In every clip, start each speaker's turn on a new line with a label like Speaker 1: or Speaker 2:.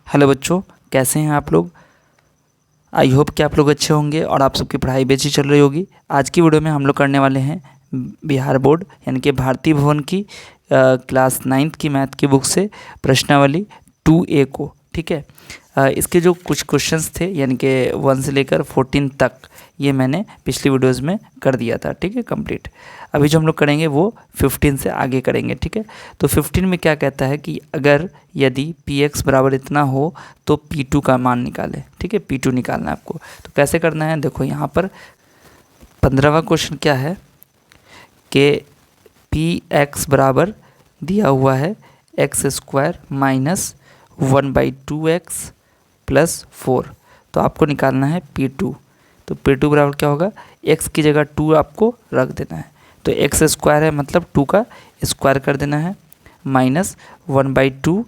Speaker 1: Hello बच्चों, कैसे हैं आप लोग। आई होप कि आप लोग अच्छे होंगे और आप सबकी पढ़ाई भी अच्छी चल रही होगी। आज की वीडियो में हम लोग करने वाले हैं बिहार बोर्ड यानी कि भारतीय भवन की क्लास 9th की मैथ की बुक से प्रश्नावली 2A को। ठीक है, इसके जो कुछ क्वेश्चंस थे यानी कि 1 से लेकर 14 तक ये मैंने पिछली वीडियोज़ में कर दिया था। ठीक है, कंप्लीट। अभी जो हम लोग करेंगे वो 15 से आगे करेंगे। ठीक है, तो 15 में क्या कहता है कि अगर यदि px बराबर इतना हो तो p2 का मान निकालें। ठीक है, p2 निकालना है आपको। तो कैसे करना है, देखो यहाँ पर 15वां क्वेश्चन क्या है कि px बराबर दिया हुआ है x² माइनस 1/2x प्लस 4। तो आपको निकालना है p2। तो p2 बराबर क्या होगा, x की जगह 2 आपको रख देना है। तो x² है मतलब 2 का स्क्वायर कर देना है, माइनस 1/2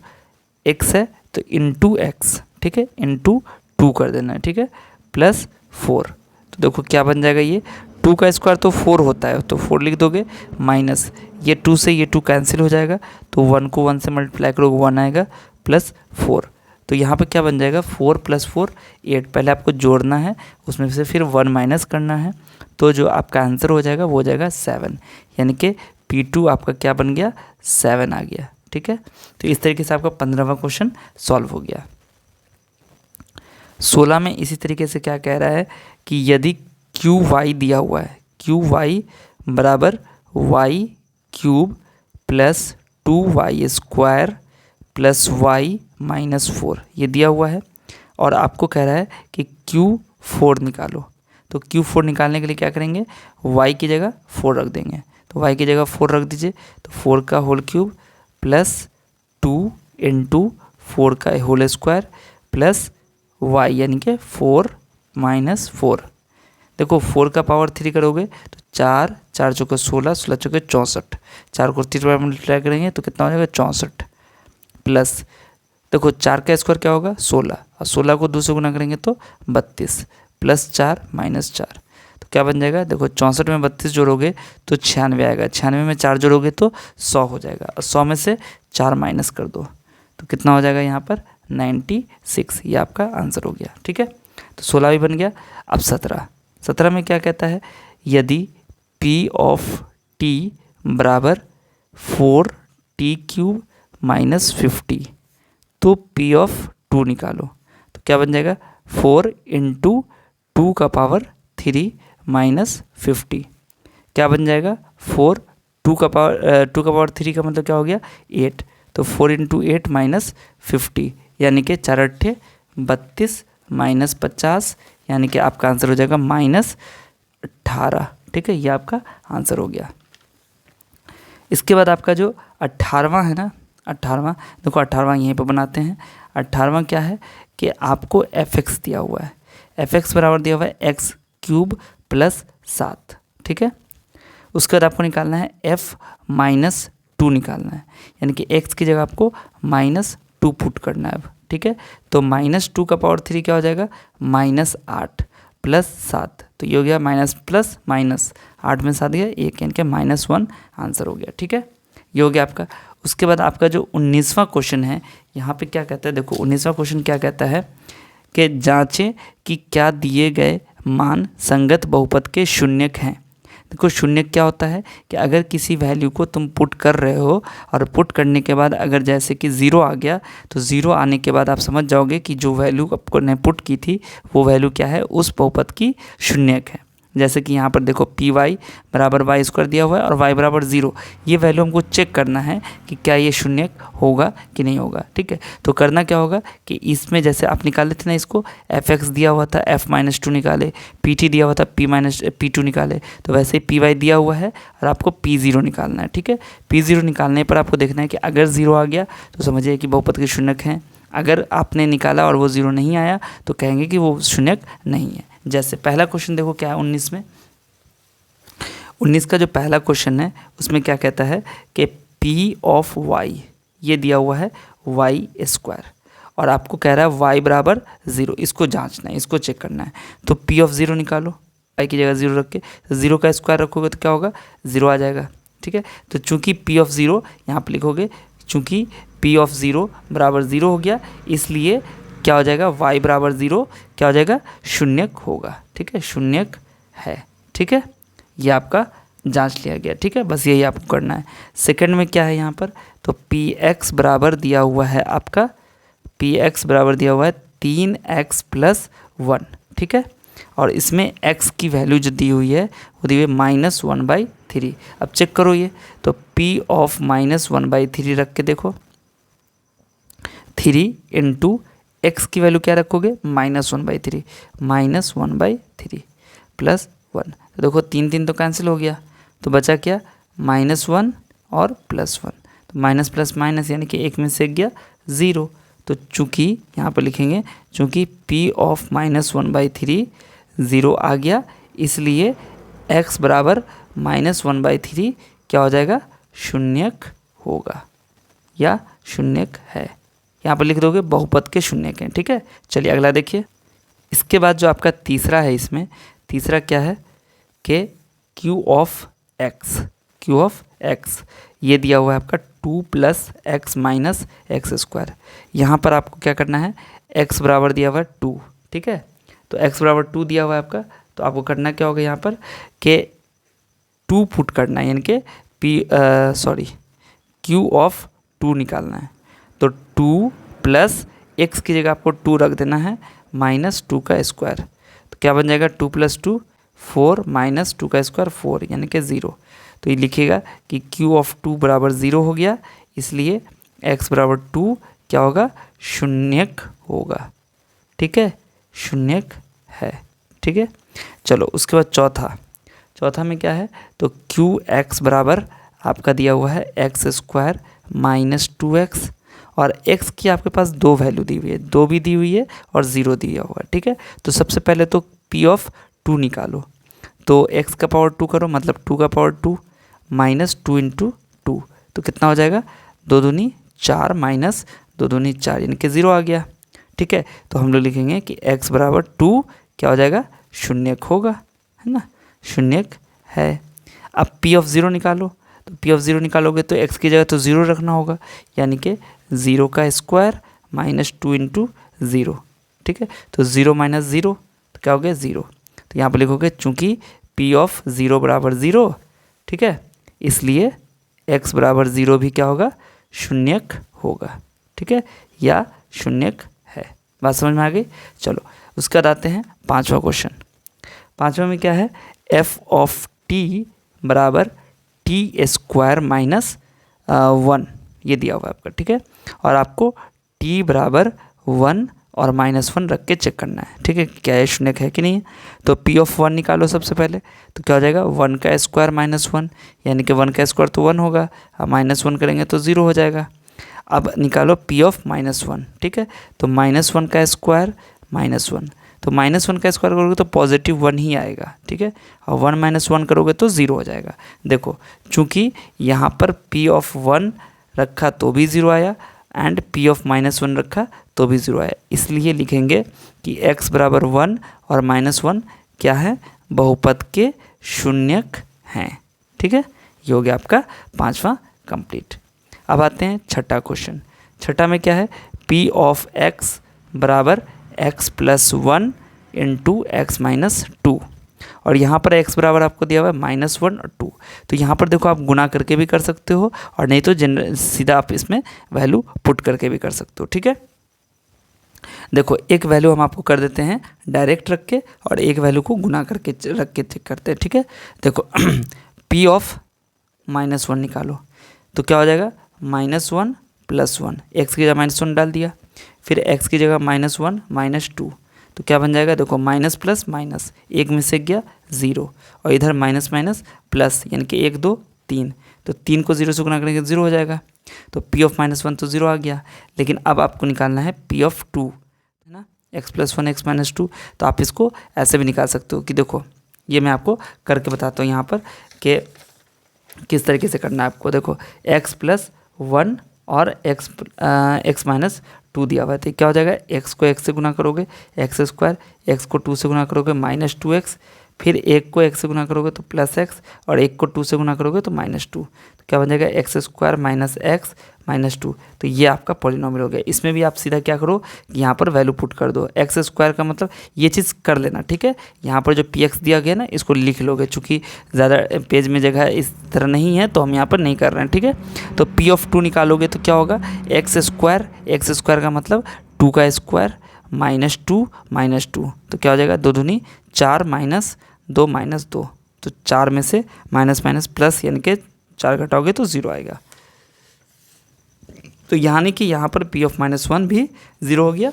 Speaker 1: x है तो इंटू एक्स। ठीक है, इंटू 2 कर देना है। ठीक है, प्लस 4। तो देखो क्या बन जाएगा, ये 2 का स्क्वायर तो 4 होता है तो 4 लिख दोगे, माइनस ये 2 से ये 2 कैंसिल हो जाएगा तो 1 को 1 से मल्टीप्लाई करोगे 1 आएगा, प्लस 4। तो यहाँ पे क्या बन जाएगा, 4 + 4 8। पहले आपको जोड़ना है, उसमें से फिर 1 माइनस करना है, तो जो आपका आंसर हो जाएगा वो हो जाएगा 7। यानी कि p2 आपका क्या बन गया, 7 आ गया। ठीक है, तो इस तरीके से आपका 15वां क्वेश्चन सॉल्व हो गया। 16 में इसी तरीके से क्या कह रहा है कि यदि QY दिया हुआ है, QY बराबर y³ plus 2y² plus y minus 4 ये दिया हुआ है, और आपको कह रहा है कि Q4 निकालो। तो Q4 निकालने के लिए क्या करेंगे, y की जगह 4 रख देंगे। तो y की जगह 4 रख दीजिए, तो 4 का होल क्यूब प्लस 2 इंटू 4 का होल स्क्वायर प्लस y यानी कि 4 माइनस 4। देखो 4 का पावर 3 करोगे तो 4 4 चौके 16, 16 चौके 64, 4 को 3 बार मल्टीप्लाई करेंगे तो कितना हो जाएगा 64, प्लस देखो 4 का स्क्वायर क्या होगा 16, और 16 को 2 से गुना करेंगे तो 32, प्लस 4 माइनस 4। तो क्या बन जाएगा, देखो 64 में 32 जोड़ोगे तो 96 आएगा, 96 में 4 जोड़ोगे तो 100 हो जाएगा, और 100 में से 4 माइनस कर दो तो कितना हो जाएगा यहाँ पर 96। ये आपका आंसर हो गया। ठीक है, तो 16 भी बन गया। अब 17 में क्या कहता है, यदि p ऑफ t बराबर 4t³ माइनस 50 तो p ऑफ 2 निकालो। तो क्या बन जाएगा, 4 इंटू 2 का पावर 3 माइनस 50 क्या बन जाएगा, 4 2 का पावर 3 का मतलब क्या हो गया 8। तो 4 इंटू 8 माइनस 50 यानी कि 4 8 32 माइनस 50 यानी कि आपका आंसर हो जाएगा -18। ठीक है, ये आपका आंसर हो गया। इसके बाद आपका जो 18वां है ना, 18वां देखो, 18वां यहीं पर बनाते हैं। 18वां क्या है कि आपको fx दिया हुआ है, fx बराबर दिया हुआ है x³ प्लस 7। ठीक है, उसके बाद आपको निकालना है f-2 निकालना है, यानी कि x की जगह आपको -2 पुट करना है अब। ठीक है, तो -2 का पावर 3 क्या हो जाएगा, -8 प्लस 7। तो ये हो गया माइनस प्लस माइनस, 8 में 7 गया 1 यानी कि -1 आंसर हो गया। ठीक है, ये हो गया आपका। उसके बाद आपका जो 19वां क्वेश्चन है, यहाँ पे क्या कहता है, देखो 19वां क्वेश्चन क्या कहता है कि जांचें कि क्या दिए गए मान संगत बहुपद के शून्यक हैं। देखो शून्यक क्या होता है कि अगर किसी वैल्यू को तुम पुट कर रहे हो और पुट करने के बाद अगर जैसे कि 0 आ गया, तो 0 आने के बाद आप समझ जाओगे कि जो वैल्यू आपको ने पुट की थी वो वैल्यू क्या है, उस बहुपद की शून्यक है। जैसे कि यहाँ पर देखो py बराबर y² दिया हुआ है और y बराबर 0। ये वैल्यू हमको चेक करना है कि क्या ये शून्यक होगा कि नहीं होगा। ठीक है, तो करना क्या होगा कि इसमें जैसे आप निकाले थे ना, इसको fx दिया हुआ था f-2 निकाले, pt दिया हुआ था p-2 निकाले, तो वैसे ही py दिया हुआ है और आपको p0 निकालना है। ठीक है, p0 निकालने पर आपको देखना है कि अगर 0 आ गया तो समझिए कि बहुपद के शून्यक हैं, अगर आपने निकाला और वो 0 नहीं आया तो कहेंगे कि वो शून्यक नहीं है। जैसे पहला क्वेश्चन देखो क्या है 19 में, 19 का जो पहला क्वेश्चन है उसमें क्या कहता है कि p ऑफ y ये दिया हुआ है y² और आपको कह रहा है y बराबर 0। इसको जांचना है, इसको चेक करना है। तो p ऑफ 0 निकालो, y की जगह 0 रख के, 0 का स्क्वायर रखोगे तो क्या होगा 0 आ जाएगा। ठीक है, तो चूंकि p ऑफ 0 यहाँ पर लिखोगे, चूंकि पी ऑफ ज़ीरो बराबर ज़ीरो हो गया, इसलिए क्या हो जाएगा, y बराबर ज़ीरो क्या हो जाएगा, शून्यक होगा। ठीक है, शून्यक है। ठीक है, ये आपका जांच लिया गया। ठीक है, बस यही आपको करना है। सेकंड में क्या है यहाँ पर, तो पी एक्स बराबर दिया हुआ है आपका, पी एक्स बराबर दिया हुआ है 3x + 1। ठीक है, और इसमें x की वैल्यू जो दी हुई है वो दी हुई है -1/3। अब चेक करो ये, तो p ऑफ -1/3 रख के देखो, 3 × x की वैल्यू क्या रखोगे, -1/3, -1/3 + 1। तो देखो 3 3 तो कैंसिल हो गया, तो बचा क्या, -1 और +1। तो माइनस प्लस माइनस यानी कि एक में से गया 0। तो चूँकि यहाँ पर लिखेंगे, चूँकि p ऑफ -1/3 0 आ गया, इसलिए x बराबर -1/3 क्या हो जाएगा, शून्यक होगा या शून्यक है। यहाँ पर लिख दोगे बहुपद के शून्यक हैं। ठीक है, चलिए अगला देखिए। इसके बाद जो आपका तीसरा है, इसमें तीसरा क्या है कि q ऑफ x, ये दिया हुआ है आपका 2 + x - x²। यहाँ पर आपको क्या करना है, x बराबर दिया हुआ है 2। ठीक है, तो x बराबर 2 दिया हुआ है आपका, तो आपको करना क्या होगा यहाँ पर कि 2 पुट करना है, यानी कि q ऑफ 2 निकालना है। तो 2 + x की जगह आपको 2 रख देना है, -2²। तो क्या बन जाएगा, 2 + 2 4 -2² 4 यानी कि 0। तो ये लिखिएगा कि q ऑफ 2 बराबर 0 हो गया, इसलिए x बराबर 2 क्या होगा, शून्यक होगा। ठीक है, शून्यक है। ठीक है, चलो उसके बाद चौथा में क्या है, तो qx बराबर आपका दिया हुआ है x² - 2x, और x की आपके पास 2 वैल्यू दी हुई है, 2 भी दी हुई है और 0 दिया हुआ है। ठीक है, तो सबसे पहले तो p ऑफ 2 निकालो, तो x का पावर 2 करो, मतलब 2 का पावर 2 -2 × 2, तो कितना हो जाएगा, 2 दूनी 4 -2 दूनी 4 यानी कि 0 आ गया। ठीक है, तो हम लोग लिखेंगे कि x बराबर 2 क्या हो जाएगा, शून्यक होगा, है ना, शून्यक है। अब p ऑफ 0 निकालो, तो p ऑफ 0 निकालोगे तो x की जगह तो 0 रखना होगा, यानी कि 0 का स्क्वायर -2 × 0। ठीक है, तो 0 - 0 तो क्या हो गया, 0। तो यहाँ पर लिखोगे चूँकि p ऑफ 0 बराबर 0, ठीक है, इसलिए x बराबर 0 भी क्या होगा, शून्यक होगा। ठीक है, या शून्यक है। बात समझ में आ गई। चलो उसके बाद आते हैं 5वां क्वेश्चन। 5वां में क्या है, f ऑफ t बराबर t² - 1 ये दिया हुआ है आपका। ठीक है, और आपको t बराबर 1 और -1 रख के चेक करना है। ठीक है, क्या ये शून्यक है कि नहीं है। तो p ऑफ 1 निकालो सबसे पहले, तो क्या हो जाएगा, 1 का स्क्वायर -1 यानी कि 1 का स्क्वायर तो 1 होगा, अब -1 करेंगे तो 0 हो जाएगा। अब निकालो p ऑफ -1। ठीक है, तो -1 का स्क्वायर -1, तो -1 का स्क्वायर करोगे तो +1 ही आएगा। ठीक है, और 1 - 1 करोगे तो 0 हो जाएगा। देखो चूँकि यहाँ पर p ऑफ 1 रखा तो भी 0 आया, एंड p ऑफ -1 रखा तो भी 0 आया, इसलिए लिखेंगे कि x बराबर 1 और -1 क्या है, बहुपद के शून्यक हैं। ठीक है, ये हो गया आपका 5वां कंप्लीट। अब आते हैं 6ठा क्वेश्चन। 6ठा में क्या है, p ऑफ x बराबर x + 1 × x - 2, और यहाँ पर x बराबर आपको दिया हुआ है -1 और 2। तो यहाँ पर देखो आप गुना करके भी कर सकते हो, और नहीं तो सीधा आप इसमें वैल्यू पुट करके भी कर सकते हो। ठीक है, देखो एक वैल्यू हम आपको कर देते हैं डायरेक्ट रख के, और एक वैल्यू को गुना करके रख के चेक करते हैं। ठीक है, देखो p ऑफ -1 निकालो, तो क्या हो जाएगा, -1 + 1, x की जगह -1 डाल दिया, फिर x की जगह -1 - 2, तो क्या बन जाएगा, देखो माइनस प्लस माइनस, एक में से गया 0, और इधर माइनस माइनस प्लस यानी कि 1 2 3, तो 3 को 0 से गुना करेंगे 0 हो जाएगा। तो p ऑफ -1 तो 0 आ गया, लेकिन अब आपको निकालना है p ऑफ 2, है ना, x + 1 x - 2। तो आप इसको ऐसे भी निकाल सकते हो कि देखो ये मैं आपको करके बताता हूँ यहाँ पर कि किस तरीके से करना है आपको। देखो x + 1 और x - 2 दिया हुआ है, तो क्या हो जाएगा, x को x से गुना करोगे x², x को 2 से गुना करोगे -2x, फिर एक को x से गुना करोगे तो प्लस एक्स, और एक को 2 से गुना करोगे तो -2। तो क्या बन जाएगा x square minus x minus 2। तो ये आपका पॉलिनॉमियल हो गया। इसमें भी आप सीधा क्या करो, यहाँ पर वैल्यू पुट कर दो। एक्स स्क्वायर का मतलब ये चीज़ कर लेना, ठीक है। यहाँ पर जो पी एक्स दिया गया ना इसको लिख लोगे, चूँकि ज़्यादा पेज में जगह इस तरह नहीं है तो हम यहाँ पर नहीं कर रहे हैं, ठीक है। तो P(2) निकालोगे तो क्या होगा, एक्स स्क्वायर का मतलब 2 का स्क्वायर -2 -2। तो क्या हो जाएगा 2 दूनी 4 -2 -2। तो 4 में से माइनस माइनस प्लस, यानी कि 4 घटाओगे तो 0 आएगा। तो यानी कि यहाँ पर P(-1) भी 0 हो गया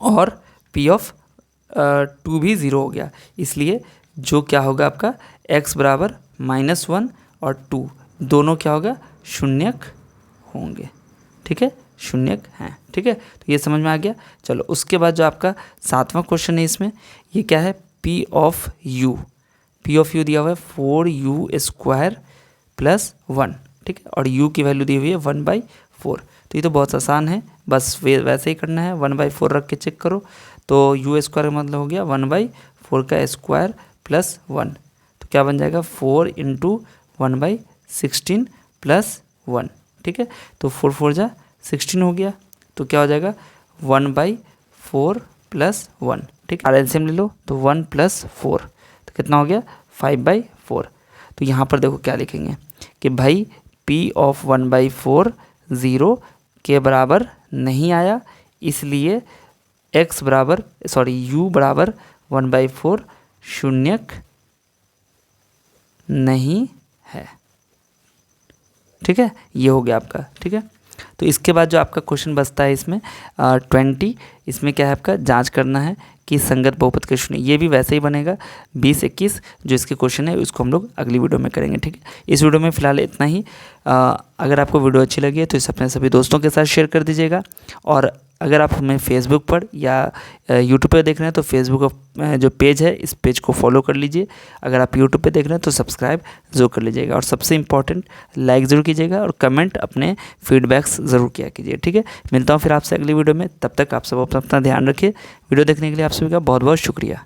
Speaker 1: और P(2) भी 0 हो गया। इसलिए जो क्या होगा आपका x बराबर -1 और 2 दोनों क्या होगा, शून्यक होंगे, ठीक है, शून्यक हैं, ठीक है। तो ये समझ में आ गया। चलो उसके बाद जो आपका 7वां क्वेश्चन है इसमें, ये क्या है, P(u) दिया हुआ है 4u² + 1, ठीक है, और u की वैल्यू दी हुई है 1/4। तो ये तो बहुत आसान है, बस वैसे ही करना है, 1/4 रख के चेक करो। तो u² का मतलब हो गया 1/4 का स्क्वायर + 1। तो क्या बन जाएगा 4 × 1/16 + 1, ठीक है। तो 4 4 जा 16 हो गया। तो क्या हो जाएगा 1/4 + 1, ठीक है। एलसीएम ले लो तो 1 + 4 तो कितना हो गया 5/4। तो यहाँ पर देखो क्या लिखेंगे कि भाई P(1/4) 0 के बराबर नहीं आया, इसलिए u बराबर 1/4 शून्यक नहीं है, ठीक है। ये हो गया आपका, ठीक है। तो इसके बाद जो आपका क्वेश्चन बचता है इसमें 20, इसमें क्या है आपका जांच करना है कि संगत बहुपद के शून्य। ये भी वैसे ही बनेगा 20 21 जो इसके क्वेश्चन है उसको हम लोग अगली वीडियो में करेंगे, ठीक है। इस वीडियो में फ़िलहाल इतना ही। अगर आपको वीडियो अच्छी लगी है तो इसे अपने सभी दोस्तों के साथ शेयर कर दीजिएगा। और अगर आप हमें फेसबुक पर या यूट्यूब पर देख रहे हैं तो फेसबुक जो पेज है इस पेज को फॉलो कर लीजिए। अगर आप यूट्यूब पे देख रहे हैं तो सब्सक्राइब ज़रूर कर लीजिएगा, और सबसे इम्पॉर्टेंट लाइक ज़रूर कीजिएगा और कमेंट अपने फीडबैक्स ज़रूर किया कीजिए, ठीक है। मिलता हूँ फिर आपसे अगली वीडियो में, तब तक आप सब अपना ध्यान रखिए। वीडियो देखने के लिए आप सभी का बहुत बहुत शुक्रिया।